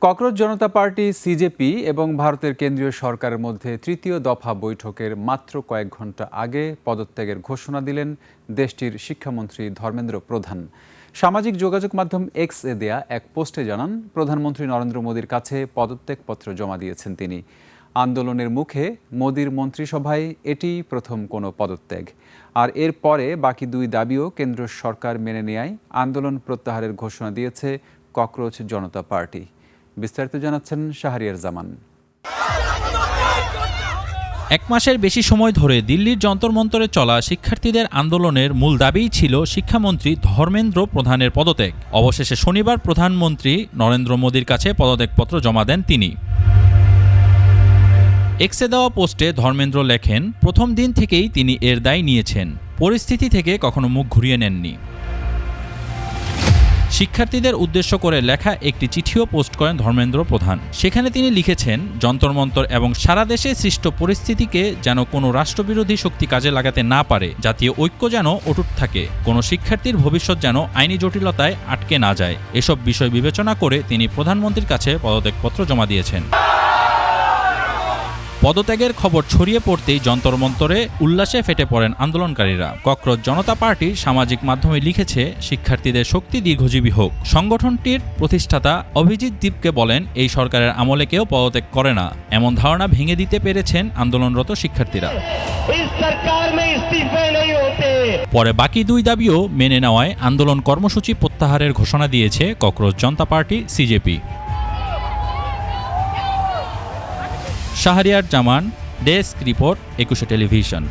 Cockroach জনতা party CJP এবং ভারতের কেন্দ্রীয় সরকারের মধ্যে তৃতীয় দফা বৈঠকের মাত্র কয়েক ঘন্টা আগে পদত্যাগের ঘোষণা দিলেন দেশটির শিক্ষামন্ত্রী ধর্মেন্দ্র প্রধান। সামাজিক যোগাযোগ মাধ্যম এক্স-এ দেয়া এক পোস্টে জানান, প্রধানমন্ত্রী নরেন্দ্র মোদীর কাছে পদত্যাগপত্র জমা দিয়েছেন তিনি। আন্দোলনের মুখে মোদীর মন্ত্রিসভায় এটি প্রথম কোনো পদত্যাগ। আর এর পরে বাকি দুই দাবিও কেন্দ্র সরকার মেনে নেয়ায় আন্দোলন প্রত্যাহারের ঘোষণা দিয়েছে ককরোচ জনতা পার্টি। বিস্তারিত জানাচ্ছেন শাহরিয়ার জামান। এক মাসের বেশি সময় ধরে দিল্লির যন্তর মন্তরে চলা শিক্ষার্থীদের আন্দোলনের মূল দাবিই ছিল শিক্ষামন্ত্রী ধর্মেন্দ্র প্রধানের পদত্যাগ। অবশেষে শনিবার প্রধানমন্ত্রী নরেন্দ্র মোদীর কাছে পদত্যাগপত্র জমা দেন তিনি। এক্সে দেওয়া পোস্টে ধর্মেন্দ্র লেখেন, প্রথম দিন থেকেই তিনি এর দায় নিয়েছেন, পরিস্থিতি থেকে কখনো মুখ ঘুরিয়ে নেননি। শিক্ষার্থীদের উদ্দেশ্য করে লেখা একটি চিঠিও পোস্ট করেন ধর্মেন্দ্র প্রধান। সেখানে তিনি লিখেছেন, যন্তর মন্তর এবং সারা দেশে সৃষ্ট পরিস্থিতিকে যেন কোনো রাষ্ট্রবিরোধী শক্তি কাজে লাগাতে না পারে, জাতীয় ঐক্য যেন অটুট থাকে, কোনো শিক্ষার্থীর ভবিষ্যৎ যেন আইনি জটিলতায় আটকে না যায়। এসব বিষয় বিবেচনা করে তিনি প্রধানমন্ত্রীর কাছে পদত্যাগপত্র জমা দিয়েছেন। পদত্যাগের খবর ছড়িয়ে পড়তেই যন্তর মন্তরে উল্লাসে ফেটে পড়েন আন্দোলনকারীরা। ককরোচ জনতা পার্টির সামাজিক মাধ্যমে লিখেছে, শিক্ষার্থীদের শক্তি দীর্ঘজীবী হোক। সংগঠনটির প্রতিষ্ঠাতা অভিজিৎ দীপকে বলেন, এই সরকারের আমলে কেউ পদত্যাগ করে না, এমন ধারণা ভেঙে দিতে পেরেছেন আন্দোলনরত শিক্ষার্থীরা। পরে বাকি দুই দাবিও মেনে নেওয়ায় আন্দোলন কর্মসূচি প্রত্যাহারের ঘোষণা দিয়েছে ককরোচ জনতা পার্টি সিজেপি। শাহরিয়ার জামান, ডেস্ক রিপোর্ট, 21 টেলিভিশন।